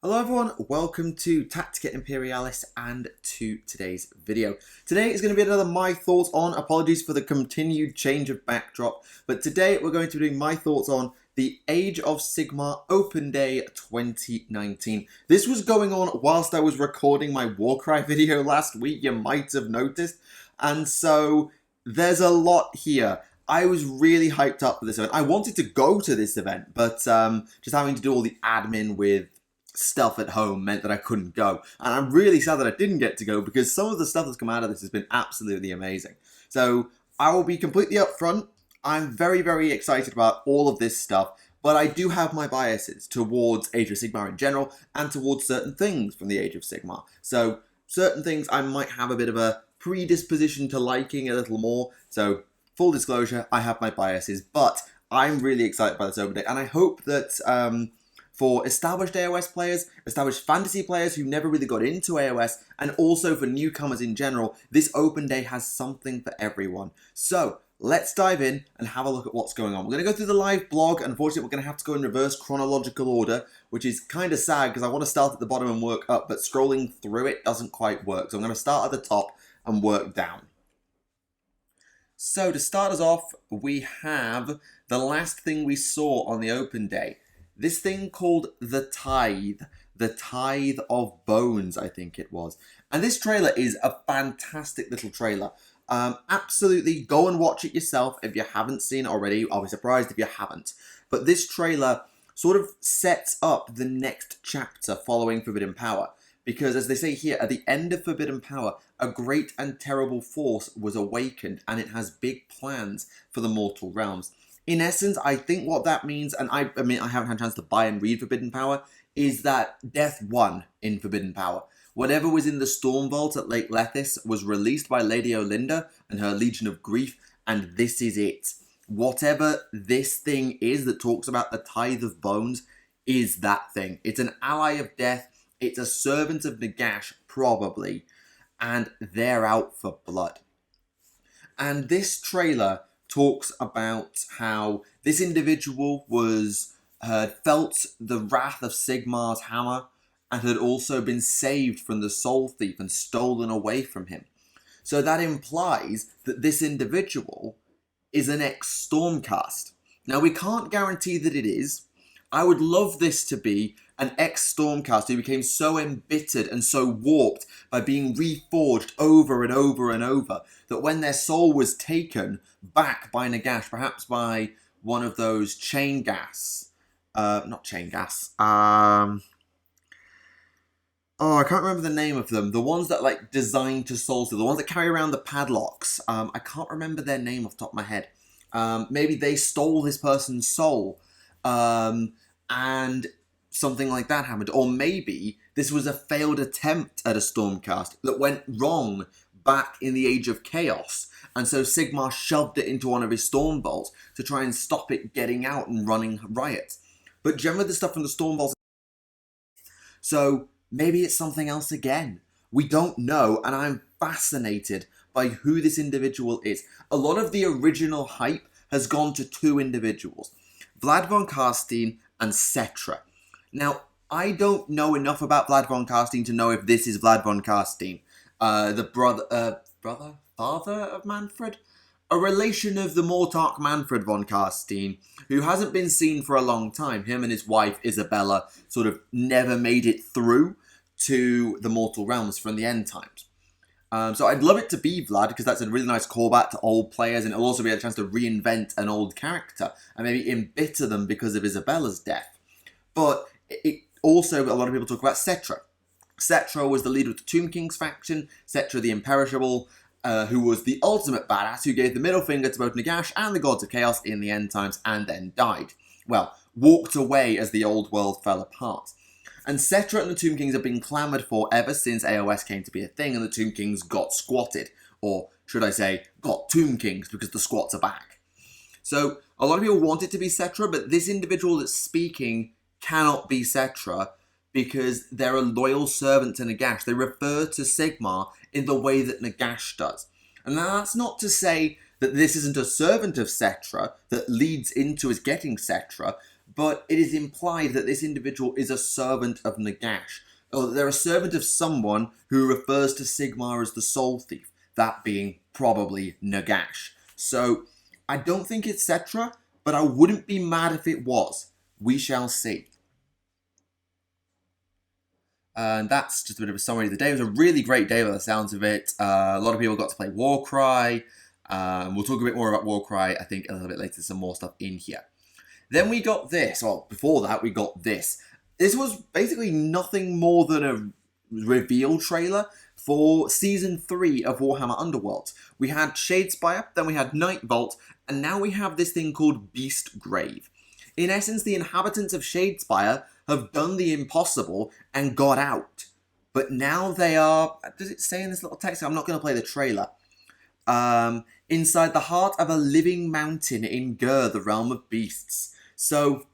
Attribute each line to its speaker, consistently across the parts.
Speaker 1: Hello everyone, welcome to Tactica Imperialis and to today's video. Today is going to be another my thoughts on, apologies for the continued change of backdrop, but today we're going to be doing my thoughts on the Age of Sigmar Open Day 2019. This was going on whilst I was recording my Warcry video last week, you might have noticed, and so there's a lot here. I was really hyped up for this event. I wanted to go to this event, but just having to do all the admin with stuff at home meant that I couldn't go, and I'm really sad that I didn't get to go because some of the stuff that's come out of this has been absolutely amazing. So I will be completely upfront. I'm very excited about all of this stuff, but I do have my biases towards Age of Sigmar in general and towards certain things from the Age of Sigmar. So certain things I might have a bit of a predisposition to liking a little more. So full disclosure, I have my biases, but I'm really excited by this open day, and I hope that for established AOS players, established fantasy players who never really got into AOS, and also for newcomers in general, this open day has something for everyone. So let's dive in and have a look at what's going on. We're going to go through the live blog. Unfortunately, we're going to have to go in reverse chronological order, which is kind of sad because I want to start at the bottom and work up, but scrolling through it doesn't quite work. So I'm going to start at the top and work down. So to start us off, we have the last thing we saw on the open day. This thing called the Tithe of Bones, I think it was. And this trailer is a fantastic little trailer. Absolutely, go and watch it yourself if you haven't seen it already. I'll be surprised if you haven't. But this trailer sort of sets up the next chapter following Forbidden Power. Because as they say here, at the end of Forbidden Power, a great and terrible force was awakened, and it has big plans for the mortal realms. In essence, I think what that means, and I mean, I haven't had a chance to buy and read Forbidden Power, is that death won in Forbidden Power. Whatever was in the Storm Vault at Lake Lethis was released by Lady Olinda and her Legion of Grief, and this is it. Whatever this thing is that talks about the Tithe of Bones is that thing. It's an ally of death, it's a servant of Nagash, probably, and they're out for blood. And this trailer talks about how this individual had felt the wrath of Sigmar's hammer and had also been saved from the Soul Thief and stolen away from him. So that implies that this individual is an ex-Stormcast. Now, we can't guarantee that it is. I would love this to be an ex-Stormcast who became so embittered and so warped by being reforged over and over and over that when their soul was taken back by Nagash, perhaps by one of those chain gas, not chain gas, oh, I can't remember the name of them, the ones that like designed to souls, the ones that carry around the padlocks, I can't remember their name off the top of my head. Maybe they stole this person's soul, and something like that happened. Or maybe this was a failed attempt at a Stormcast that went wrong back in the Age of Chaos, and so Sigmar shoved it into one of his Storm Vaults to try and stop it getting out and running riot. But generally the stuff from the Storm Vaults, so maybe it's something else again. We don't know, and I'm fascinated by who this individual is. A lot of the original hype has gone to two individuals, Vlad von Carstein and Cetra. Now, I don't know enough about Vlad von Carstein to know if this is Vlad von Carstein, the father of Manfred? A relation of the Mortarch Manfred von Carstein, who hasn't been seen for a long time. Him and his wife, Isabella, sort of never made it through to the mortal realms from the end times. So I'd love it to be Vlad, because that's a really nice callback to old players, and it'll also be a chance to reinvent an old character, and maybe embitter them because of Isabella's death. But it also, a lot of people talk about Cetra. Cetra was the leader of the Tomb Kings faction, Cetra the Imperishable, who was the ultimate badass, who gave the middle finger to both Nagash and the Gods of Chaos in the end times, and then died. Well, walked away as the old world fell apart. And Cetra and the Tomb Kings have been clamoured for ever since AOS came to be a thing and the Tomb Kings got squatted. Or, should I say, got Tomb Kings, because the squats are back. So, a lot of people want it to be Cetra, but this individual that's speaking cannot be Cetra because they're a loyal servant to Nagash. They refer to Sigmar in the way that Nagash does. And that's not to say that this isn't a servant of Cetra that leads into his getting Cetra, but it is implied that this individual is a servant of Nagash, or that they're a servant of someone who refers to Sigmar as the Soul Thief, that being probably Nagash. So, I don't think it's Cetra, but I wouldn't be mad if it was. We shall see. And that's just a bit of a summary of the day. It was a really great day by the sounds of it. A lot of people got to play Warcry. We'll talk a bit more about Warcry, I think, a little bit later. Some more stuff in here. Then we got this. Well, before that, we got this. This was basically nothing more than a reveal trailer for Season 3 of Warhammer Underworlds. We had Shadespire, then we had Night Vault, and now we have this thing called Beast Grave. In essence, the inhabitants of Shadespire have done the impossible and got out. But now they are... Does it say in this little text? I'm not going to play the trailer. Inside the heart of a living mountain in Ghur, the realm of beasts. So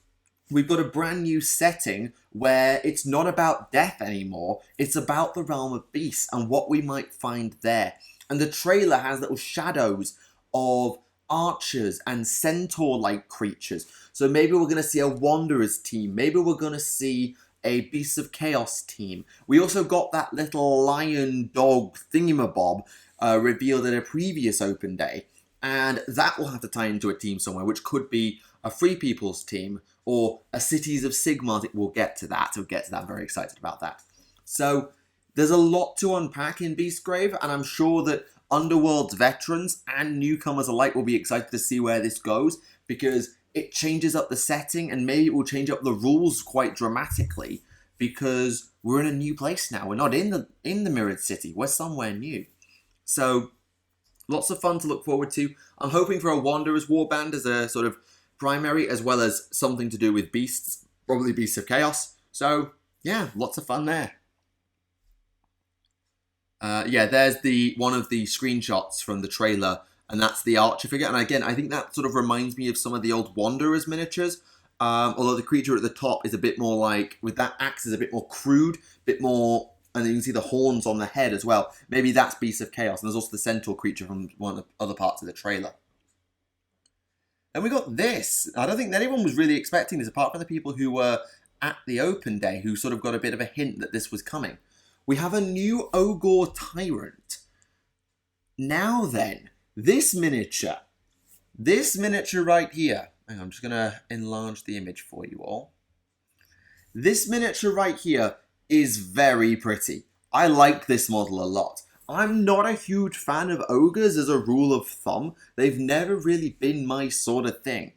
Speaker 1: we've got a brand new setting where it's not about death anymore. It's about the realm of beasts and what we might find there. And the trailer has little shadows of archers and centaur-like creatures. So maybe we're going to see a Wanderers team. Maybe we're going to see a Beasts of Chaos team. We also got that little lion dog thingamabob revealed at a previous open day. And that will have to tie into a team somewhere, which could be a Free People's team or a Cities of Sigmar. We'll get to that. I'm very excited about that. So there's a lot to unpack in Beastgrave, and I'm sure that Underworld's veterans and newcomers alike will be excited to see where this goes, because it changes up the setting and maybe it will change up the rules quite dramatically, because we're in a new place now. We're not in the Mirrored City. We're somewhere new. So lots of fun to look forward to. I'm hoping for a Wanderers Warband as a sort of primary, as well as something to do with beasts, probably Beasts of Chaos. So yeah, lots of fun there. Yeah, there's one of the screenshots from the trailer, and that's the archer figure. And again, I think that sort of reminds me of some of the old Wanderers miniatures. Although the creature at the top is a bit more like, with that axe, is a bit more crude, bit more, and you can see the horns on the head as well. Maybe that's Beast of Chaos. And there's also the centaur creature from one of the other parts of the trailer. And we got this. I don't think anyone was really expecting this, apart from the people who were at the open day, who sort of got a bit of a hint that this was coming. We have a new Ogre Tyrant. Now then, this miniature right here, hang on, I'm just going to enlarge the image for you all. This miniature right here is very pretty. I like this model a lot. I'm not a huge fan of ogres as a rule of thumb. They've never really been my sort of thing.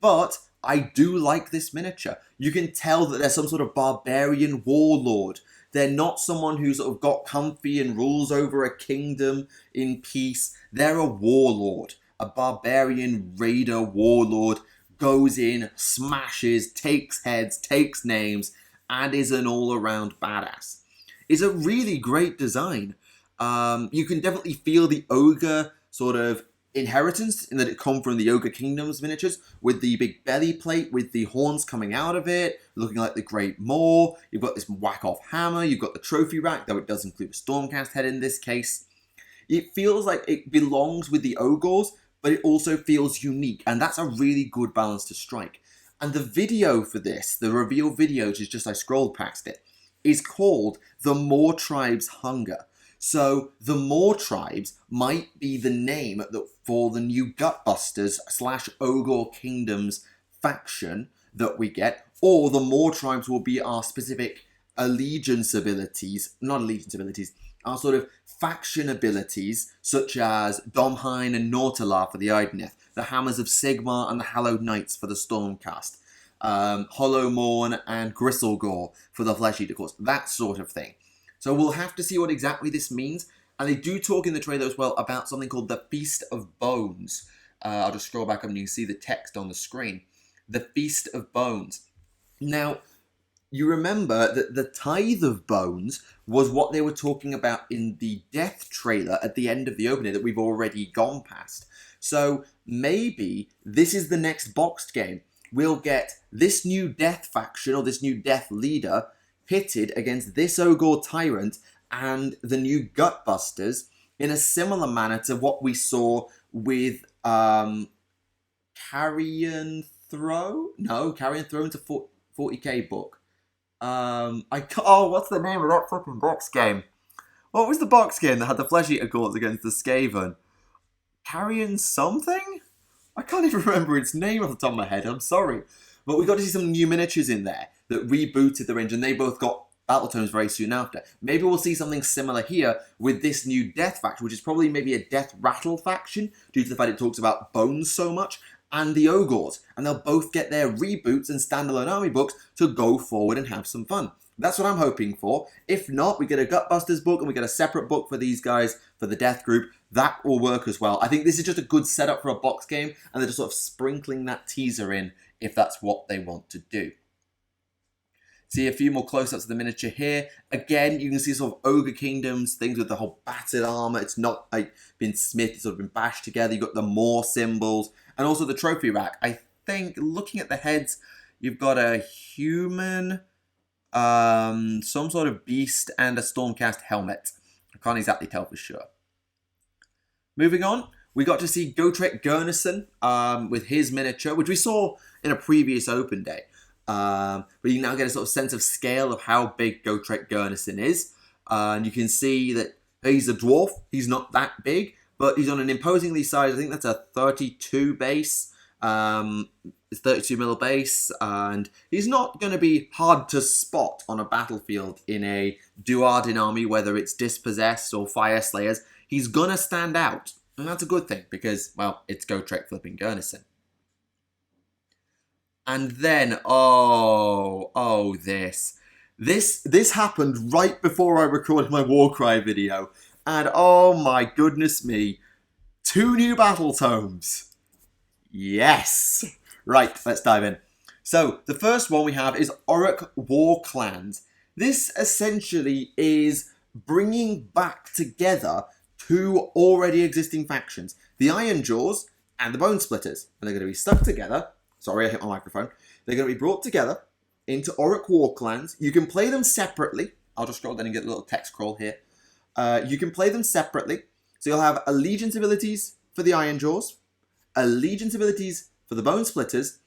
Speaker 1: But I do like this miniature. You can tell that they're some sort of barbarian warlord. They're not someone who's sort of got comfy and rules over a kingdom in peace. They're a warlord. A barbarian raider warlord. Goes in, smashes, takes heads, takes names, and is an all-around badass. It's a really great design. You can definitely feel the ogre sort of inheritance in that it comes from the Ogre Kingdoms miniatures, with the big belly plate with the horns coming out of it, looking like the Great Maw. You've got this whack-off hammer, you've got the trophy rack, though it does include a Stormcast head in this case. It feels like it belongs with the ogres, but it also feels unique, and that's a really good balance to strike. And the video for this, the reveal video, which is just I scrolled past it, is called The Maw Tribe's Hunger. So the Maw Tribes might be the name for the new Gutbusters / Ogre Kingdoms faction that we get, or the Maw Tribes will be our specific allegiance abilities, not allegiance abilities, our sort of faction abilities, such as Domhain and Nautilar for the Idoneth, the Hammers of Sigmar and the Hallowed Knights for the Stormcast, Hollowmorn and Gristlegore for the Flesh Eater Course, that sort of thing. So we'll have to see what exactly this means. And they do talk in the trailer as well about something called the Feast of Bones. I'll just scroll back up and you can see the text on the screen. The Feast of Bones. Now, you remember that the Tithe of Bones was what they were talking about in the Death trailer at the end of the opening that we've already gone past. So maybe this is the next boxed game. We'll get this new Death faction or this new Death leader pitted against this Ogre Tyrant and the new Gutbusters in a similar manner to what we saw with Carrion Throne? No, Carrion Throne's a 40k book. Oh, what's the name of that fucking box game? What was the box game that had the Flesh Eater Courts against the Skaven? Carrion something? I can't even remember its name off the top of my head, I'm sorry. But we got to see some new miniatures in there that rebooted the range, and they both got battle tomes very soon after. Maybe we'll see something similar here with this new Death faction, which is probably maybe a Death Rattle faction, due to the fact it talks about bones so much, and the Ogres. And they'll both get their reboots and standalone army books to go forward and have some fun. That's what I'm hoping for. If not, we get a Gutbusters book and we get a separate book for these guys, for the Death group. That will work as well. I think this is just a good setup for a box game, and they're just sort of sprinkling that teaser in if that's what they want to do. See a few more close-ups of the miniature here. Again, you can see sort of Ogre Kingdoms, things with the whole battered armor. It's not like been smithed, it's sort of been bashed together. You've got the Moor symbols, and also the trophy rack. I think, looking at the heads, you've got a human, some sort of beast, and a Stormcast helmet. I can't exactly tell for sure. Moving on, we got to see Gotrek Gurnason with his miniature, which we saw in a previous open day. But you now get a sort of sense of scale of how big Gotrek Gurnason is. And you can see that he's a dwarf. He's not that big, but he's on an imposingly sized, I think that's a 32 base. It's 32 mil base, and he's not going to be hard to spot on a battlefield in a Duardin army, whether it's Dispossessed or Fire Slayers. He's going to stand out, and that's a good thing, because, well, it's Gotrek flipping Gurnason. And then, this happened right before I recorded my Warcry video, and oh my goodness me, 2 new battle tomes. Yes! Right, let's dive in. So, the first one we have is Auric War Clans. This essentially is bringing back together 2 already existing factions, the Iron Jaws and the Bone Splitters. And they're going to be stuck together. Sorry, I hit my microphone. They're going to be brought together into Auric War Clans. You can play them separately. I'll just scroll down and get a little text scroll here. You can play them separately. So you'll have allegiance abilities for the Iron Jaws, allegiance abilities for the Bone Splitters,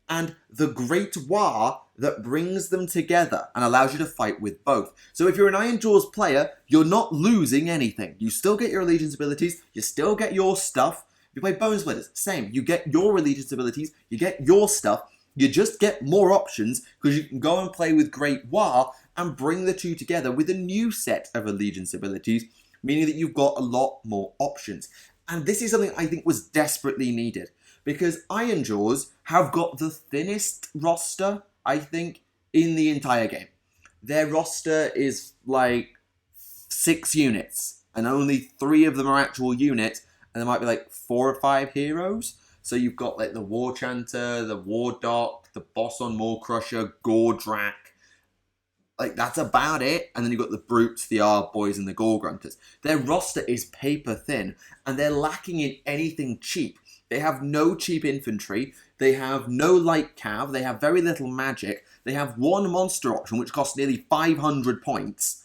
Speaker 1: and the Great War that brings them together and allows you to fight with both. So if you're an Iron Jaws player, you're not losing anything. You still get your allegiance abilities, you still get your stuff. If you play Bone Splitters, same. You get your allegiance abilities, you get your stuff, you just get more options because you can go and play with Great War and bring the 2 together with a new set of allegiance abilities, meaning that you've got a lot more options. And this is something I think was desperately needed, because Iron Jaws have got the thinnest roster, I think, in the entire game. Their roster is like 6 units, and only 3 of them are actual units, and there might be like 4 or 5 heroes. So you've got like the War Chanter, the War Doc, the Boss on Maw Crusher, Gordrak. Like, that's about it. And then you've got the Brutes, the Arb Boys, and the Gore Grunters. Their roster is paper thin, and they're lacking in anything cheap. They have no cheap infantry. They have no light cav. They have very little magic. They have 1 monster option, which costs nearly 500 points.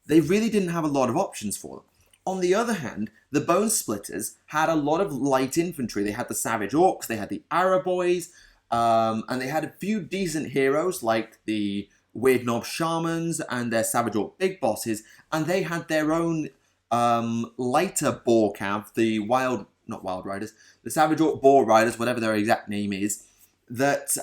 Speaker 1: They really didn't have a lot of options for them. On the other hand, the Bone Splitters had a lot of light infantry. They had the Savage Orcs, they had the Araboys, and they had a few decent heroes like the Weird Knob Shamans and their Savage Orc Big Bosses, and they had their own lighter Boar Cav, the the Savage Orc Boar Riders, whatever their exact name is, that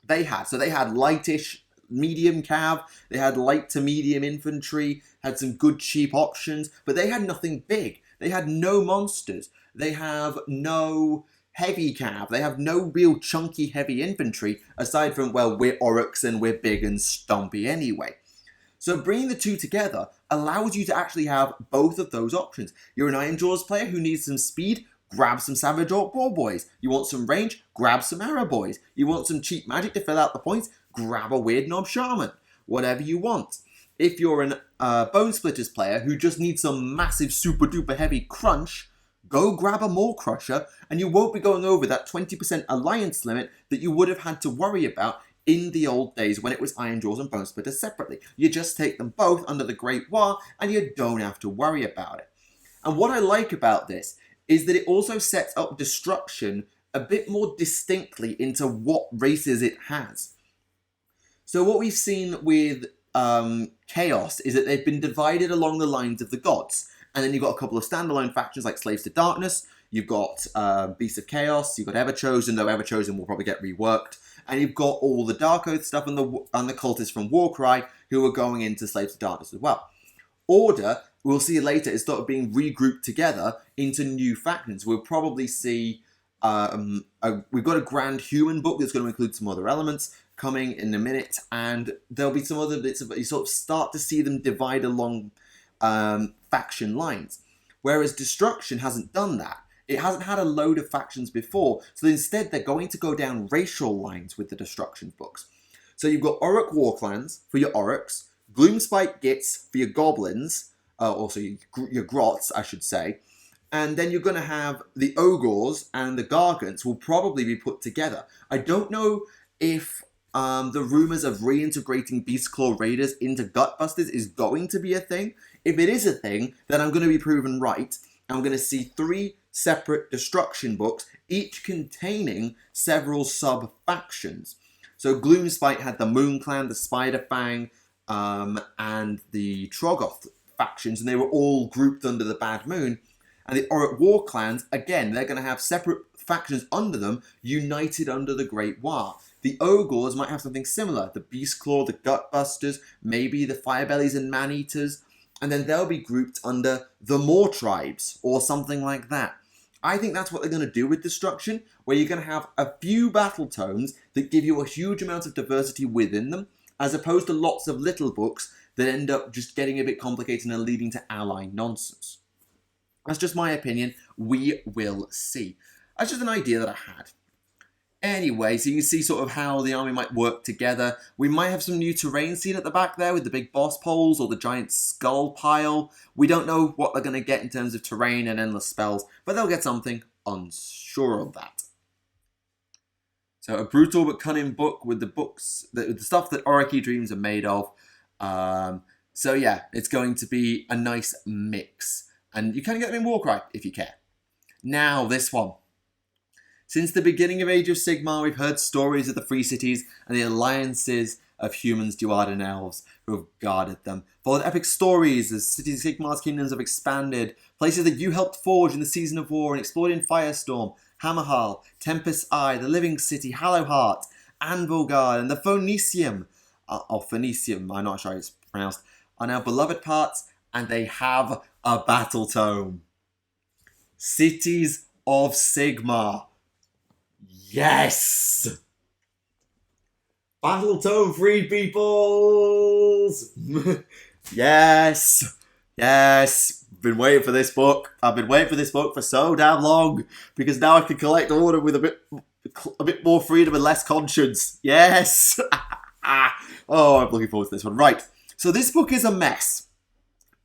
Speaker 1: they had. So they had lightish medium cav, they had light to medium infantry, had some good cheap options, but they had nothing big. They had no monsters. They have no heavy cav. They have no real chunky heavy infantry, aside from, well, we're Oryx and we're big and stompy anyway. So bringing the 2 together allows you to actually have both of those options. You're an Iron Jaws player who needs some speed, grab some Savage Orc Boar Boys. You want some range, grab some Arrow Boys. You want some cheap magic to fill out the points, grab a Weird Knob Shaman. Whatever you want. If you're an Bone Splitters player who just needs some massive super duper heavy crunch, go grab a Maw Crusher, and you won't be going over that 20% alliance limit that you would have had to worry about in the old days when it was Iron Jaws and Bone Splitters separately. You just take them both under the Great War, and you don't have to worry about it. And what I like about this is that it also sets up destruction a bit more distinctly into what races it has. So what we've seen with Chaos is that they've been divided along the lines of the gods. And then you've got a couple of standalone factions like Slaves to Darkness, you've got Beasts of Chaos, you've got Everchosen, though Everchosen will probably get reworked, and you've got all the Dark Oath stuff and the cultists from Warcry who are going into Slaves to Darkness as well. Order, we'll see later, is sort of being regrouped together into new factions. We'll probably see we've got a Grand Human book that's going to include some other elements coming in a minute, and there'll be some other bits of, you sort of start to see them divide along faction lines. Whereas Destruction hasn't done that. It hasn't had a load of factions before, so instead they're going to go down racial lines with the Destruction books. So you've got Auric War clans for your Aurics, Gloomspite Gits for your Goblins, also your Grots, I should say, and then you're going to have the Ogres and the Gargants will probably be put together. I don't know if the rumours of reintegrating Beastclaw Raiders into Gutbusters is going to be a thing. If it is a thing, then I'm going to be proven right. I'm going to see 3 separate Destruction books, each containing several sub-factions. So Gloomspite had the Moon Clan, the Spider Fang, and the Troggoth factions, and they were all grouped under the Bad Moon. And the Auric War clans, again, they're going to have separate factions under them, united under the Great War. The Ogres might have something similar. The Beastclaw, the Gutbusters, maybe the Firebellies and Maneaters. And then they'll be grouped under the Moor Tribes, or something like that. I think that's what they're going to do with Destruction, where you're going to have a few battle tomes that give you a huge amount of diversity within them, as opposed to lots of little books that end up just getting a bit complicated and leading to ally nonsense. That's just my opinion. We will see. That's just an idea that I had. Anyway, so you can see sort of how the army might work together. We might have some new terrain seen at the back there with the big boss poles or the giant skull pile. We don't know what they're going to get in terms of terrain and endless spells, but they'll get something. Unsure of that. So a brutal but cunning book with the books, the stuff that Auric Dreams are made of. So yeah, it's going to be a nice mix. And you can get them in Warcry if you care. Now, this one. Since the beginning of Age of Sigmar, we've heard stories of the free cities and the alliances of humans, Duard and elves who have guarded them. Followed epic stories as cities of Sigmar's kingdoms have expanded, places that you helped forge in the Season of War and explored in Firestorm, Hammerhall, Tempest's Eye, the Living City, Hallowheart, Anvilgard, and the Phoenicium, Phoenicium, I'm not sure how it's pronounced, are now beloved parts, and they have a battle tome. Cities of Sigmar. Yes! Battle tome free peoples! Yes! Yes! Been waiting for this book. I've been waiting for this book for so damn long because now I can collect order with a bit more freedom and less conscience. Yes! Oh, I'm looking forward to this one. Right. So this book is a mess.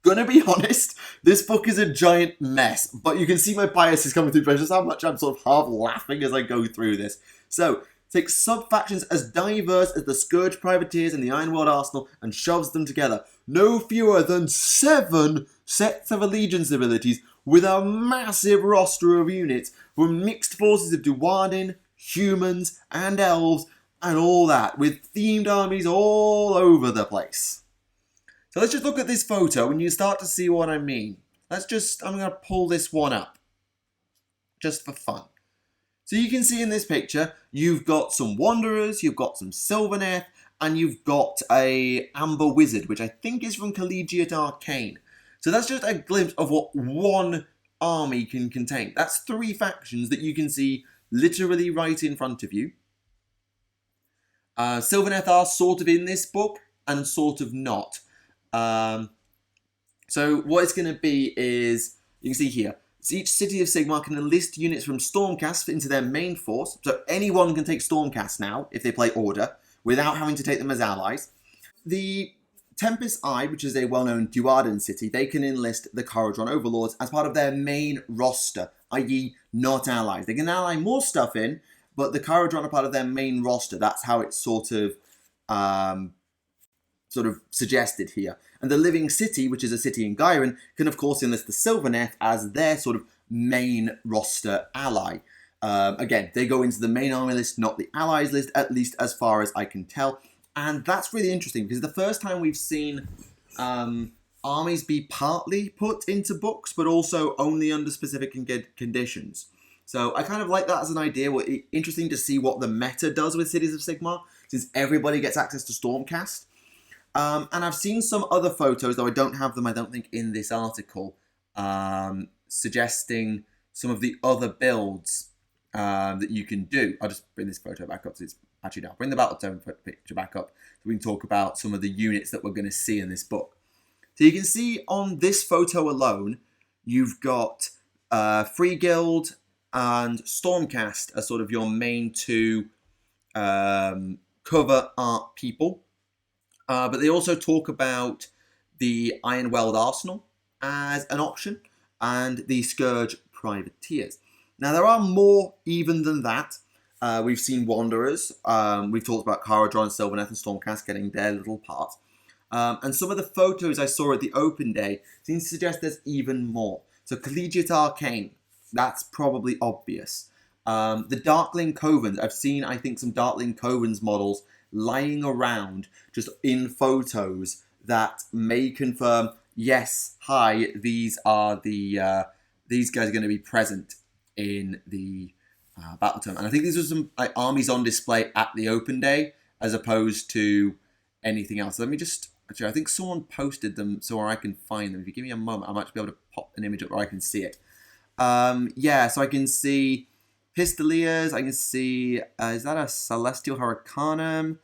Speaker 1: Gonna be honest, this book is a giant mess, but you can see my bias is coming through just how much I'm sort of half laughing as I go through this. So, takes sub-factions as diverse as the Scourge Privateers and the Ironworld Arsenal and shoves them together. No fewer than 7 sets of allegiance abilities with a massive roster of units from mixed forces of Duardin, humans, and elves, and all that, with themed armies all over the place. So let's just look at this photo and you start to see what I mean. I'm going to pull this one up. Just for fun. So you can see in this picture, you've got some Wanderers, you've got some Sylvaneth, and you've got a Amber Wizard, which I think is from Collegiate Arcane. So that's just a glimpse of what one army can contain. That's 3 factions that you can see literally right in front of you. Sylvaneth are sort of in this book and sort of not. So what it's going to be is, you can see here, so each city of Sigmar can enlist units from Stormcast into their main force. So anyone can take Stormcast now, if they play Order, without having to take them as allies. The Tempest's Eye, which is a well-known Duardan city, they can enlist the Caradhran Overlords as part of their main roster, i.e. not allies. They can ally more stuff in, but the Caradhran are part of their main roster. That's how it's sort of suggested here. And the Living City, which is a city in Ghyran, can of course enlist the Sylvaneth as their sort of main roster ally. Again, they go into the main army list, not the allies list, at least as far as I can tell. And that's really interesting because the first time we've seen armies be partly put into books, but also only under specific conditions. So I kind of like that as an idea. Well, interesting to see what the meta does with Cities of Sigmar, since everybody gets access to Stormcast. And I've seen some other photos, though I don't have them, I don't think, in this article, suggesting some of the other builds that you can do. I'll just bring this photo back up, so it's actually now. Bring the Battlezone picture back up, so we can talk about some of the units that we're going to see in this book. So you can see on this photo alone, you've got Free Guild and Stormcast as sort of your main two cover art people. But they also talk about the Ironweld Arsenal as an option and the Scourge Privateers. Now, there are more even than that. We've seen Wanderers. We've talked about Caradron, Sylvaneth, and Stormcast getting their little part. And some of the photos I saw at the open day seem to suggest there's even more. So Collegiate Arcane, that's probably obvious. The Darkling Covens, I've seen, I think, some Darkling Covens models lying around just in photos that may confirm, yes, hi, these are the these guys are going to be present in the Battletome. And I think these are some armies on display at the open day as opposed to anything else. Let me just, actually, I think someone posted them so where I can find them. If you give me a moment, I might be able to pop an image up where I can see it. Yeah, so I can see Pistoliers, I can see, is that a Celestial Hurricanum?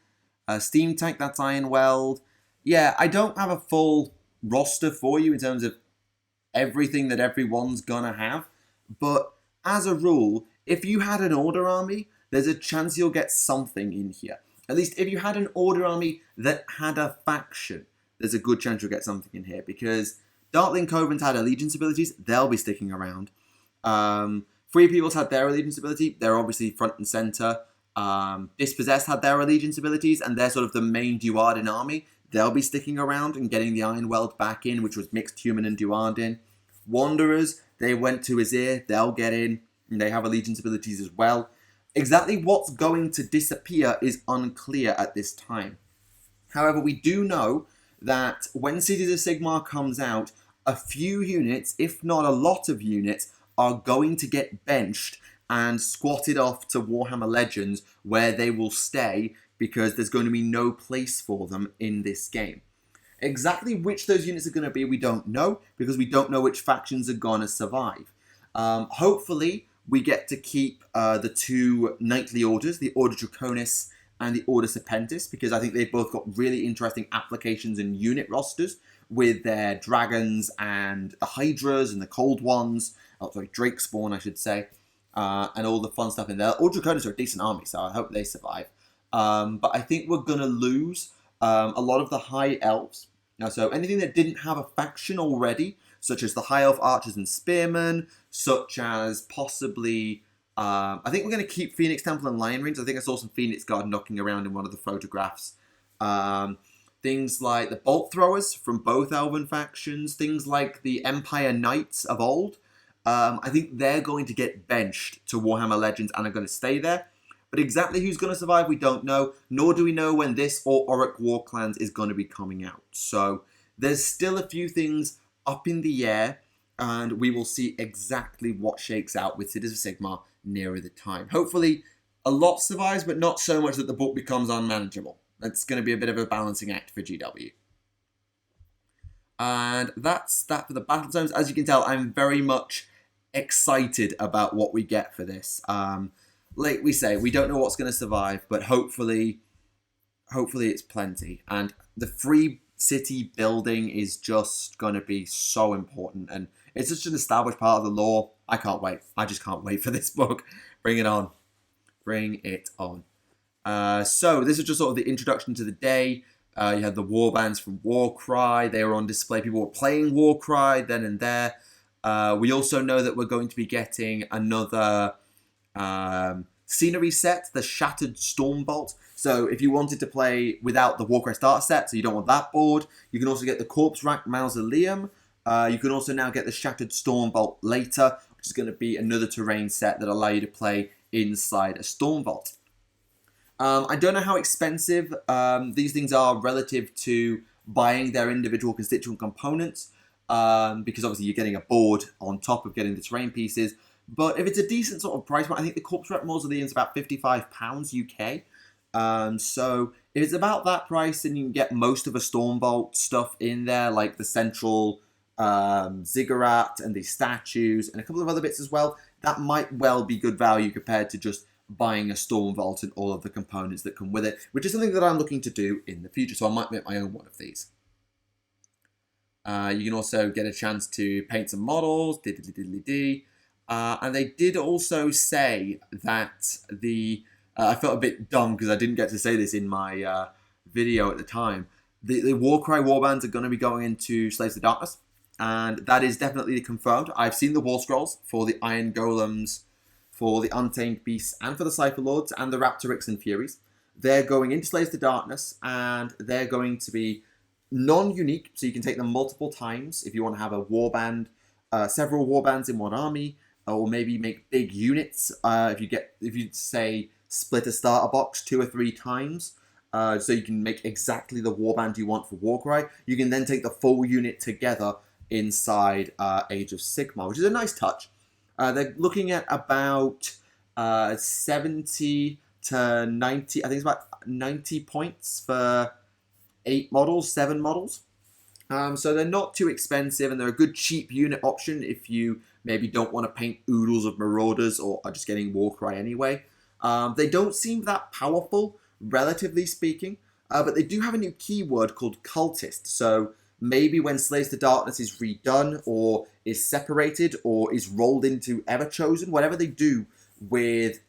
Speaker 1: Steam Tank, that's Ironweld. Yeah, I don't have a full roster for you in terms of everything that everyone's gonna have, but as a rule, if you had an Order army, there's a chance you'll get something in here. At least if you had an Order army that had a faction, there's a good chance you'll get something in here, because Darkling Covens had allegiance abilities, they'll be sticking around. Free Peoples had their allegiance ability, they're obviously front and center. Dispossessed had their allegiance abilities, and they're sort of the main Duardin army. They'll be sticking around and getting the Ironweld back in, which was mixed human and Duardin. Wanderers, they went to Azir, they'll get in, and they have allegiance abilities as well. Exactly what's going to disappear is unclear at this time. However, we do know that when Cities of Sigmar comes out, a few units, if not a lot of units, are going to get benched and squatted off to Warhammer Legends, where they will stay because there's going to be no place for them in this game. Exactly which those units are going to be, we don't know, because we don't know which factions are going to survive. Hopefully, we get to keep the two Knightly Orders, the Order Draconis and the Order Serpentis, because I think they've both got really interesting applications and unit rosters with their dragons and the Hydras and the Cold Ones, Drakespawn, I should say. And all the fun stuff in there. All Draconis are a decent army, so I hope they survive. But I think we're going to lose a lot of the High Elves. Now, so anything that didn't have a faction already, such as the High Elf Archers and Spearmen, such as possibly... I think we're going to keep Phoenix Temple and Lion Rings. I think I saw some Phoenix Guard knocking around in one of the photographs. Things like the Bolt Throwers from both Elven factions. Things like the Empire Knights of old. I think they're going to get benched to Warhammer Legends and are going to stay there. But exactly who's going to survive, we don't know. Nor do we know when this or Auric War Clans is going to be coming out. So there's still a few things up in the air. And we will see exactly what shakes out with Cities of Sigmar nearer the time. Hopefully, a lot survives, but not so much that the book becomes unmanageable. That's going to be a bit of a balancing act for GW. And that's that for the battle zones. As you can tell, I'm very much excited about what we get for this. Like we say, we don't know what's going to survive, but hopefully it's plenty. And the free city building is just going to be so important, and it's such an established part of the lore. I can't wait. I just can't wait for this book. Bring it on. Bring it on. So this is just sort of the introduction to the day. You had the warbands from Warcry. They were on display. People were playing Warcry then and there. We also know that we're going to be getting another scenery set, the Shattered Stormbolt. So if you wanted to play without the Warcry starter set, so you don't want that board, you can also get the Corpse Rack Mausoleum. You can also now get the Shattered Stormbolt later, which is going to be another terrain set that allow you to play inside a Storm Vault. I don't know how expensive these things are relative to buying their individual constituent components, because obviously you're getting a board on top of getting the terrain pieces. But if it's a decent sort of price point, I think the Corpse Rep Mausoleum is about £55 UK. So if it's about that price, then you can get most of a Storm Vault stuff in there, like the central ziggurat and the statues and a couple of other bits as well. That might well be good value compared to just buying a Storm Vault and all of the components that come with it, which is something that I'm looking to do in the future, so I might make my own one of these. You can also get a chance to paint some models, and they did also say that I felt a bit dumb because I didn't get to say this in my video at the time. The Warcry warbands are going to be going into Slaves of Darkness, and that is definitely confirmed. I've seen the wall scrolls for the Iron Golems, for the Untamed Beasts, and for the Cypher Lords, and the Raptorics and Furies. They're going into Slaves of Darkness, and they're going to be non-unique, so you can take them multiple times if you want to have a warband, several warbands in one army, or maybe make big units. If you say split a starter box 2 or 3 times, so you can make exactly the warband you want for Warcry. You can then take the full unit together inside Age of Sigmar, which is a nice touch. They're looking at about 70 to 90, I think it's about 90 points for 8 models, 7 models. So they're not too expensive, and they're a good cheap unit option if you maybe don't want to paint oodles of Marauders or are just getting Warcry anyway. They don't seem that powerful, relatively speaking, but they do have a new keyword called Cultist. So maybe when Slaves to Darkness is redone or is separated or is rolled into Everchosen, whatever they do with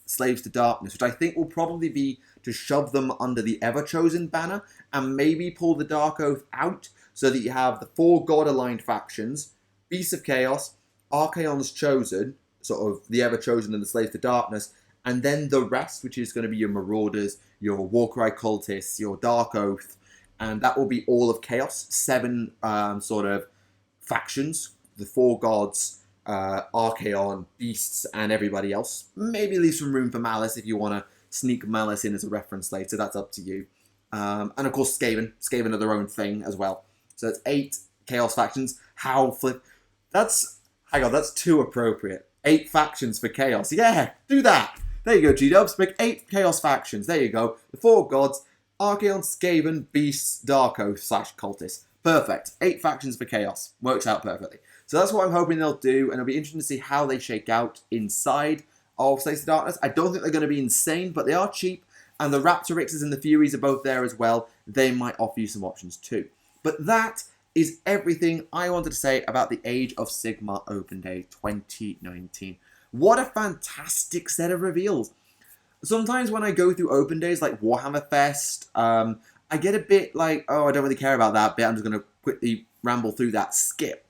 Speaker 1: Slaves to Darkness, which I think will probably be to shove them under the Everchosen banner and maybe pull the Dark Oath out so that you have the 4 God-aligned factions, Beasts of Chaos, Archaon's Chosen, sort of the Everchosen and the Slaves to Darkness, and then the rest, which is going to be your Marauders, your Warcry Cultists, your Dark Oath, and that will be all of Chaos, 7 sort of factions, the 4 gods, Archaon, Beasts, and everybody else. Maybe leave some room for Malice if you want to sneak Malice in as a reference later, that's up to you. And of course Skaven. Skaven are their own thing as well. So that's 8 Chaos factions. How flip... hang on, that's too appropriate. 8 factions for Chaos. Yeah, do that! There you go, G-Dubs. Make 8 Chaos factions. There you go. The 4 gods, Archaon, Skaven, Beasts, Dark Oath / Cultists. Perfect. 8 factions for Chaos. Works out perfectly. So that's what I'm hoping they'll do, and it'll be interesting to see how they shake out inside of Slaves to Darkness. I don't think they're going to be insane, but they are cheap, and the Raptorixes and the Furies are both there as well. They might offer you some options too. But that is everything I wanted to say about the Age of Sigmar Open Day 2019. What a fantastic set of reveals. Sometimes when I go through open days like Warhammer Fest, I get a bit like, oh, I don't really care about that bit, I'm just going to quickly ramble through that, skip.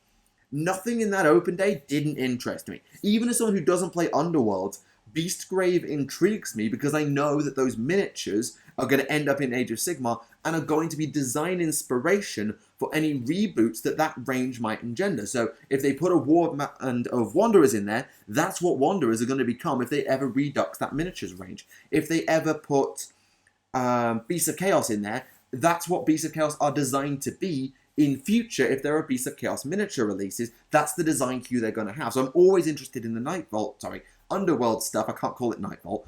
Speaker 1: Nothing in that open day didn't interest me. Even as someone who doesn't play Underworlds, Beastgrave intrigues me because I know that those miniatures are going to end up in Age of Sigmar and are going to be design inspiration for any reboots that range might engender. So if they put a Warband of Wanderers in there, that's what Wanderers are going to become if they ever redux that miniatures range. If they ever put Beasts of Chaos in there, that's what Beasts of Chaos are designed to be in future. If there are Beasts of Chaos miniature releases, that's the design queue they're going to have. So I'm always interested in the Underworld stuff. I can't call it Nightvault.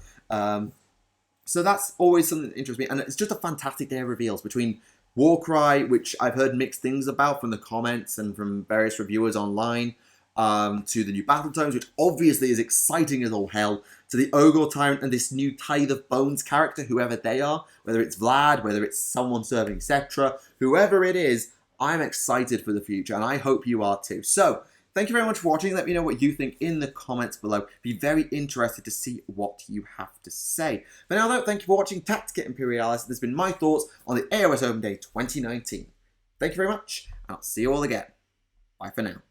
Speaker 1: So that's always something that interests me. And it's just a fantastic day of reveals between Warcry, which I've heard mixed things about from the comments and from various reviewers online, to the new Battle Tomes, which obviously is exciting as all hell, to the Ogre Tyrant and this new Tithe of Bones character, whoever they are, whether it's Vlad, whether it's someone serving, etc. Whoever it is, I'm excited for the future, and I hope you are too. So, thank you very much for watching. Let me know what you think in the comments below. Be very interested to see what you have to say. For now though, thank you for watching Tactica Imperialis. This has been my thoughts on the AOS Open Day 2019. Thank you very much, and I'll see you all again. Bye for now.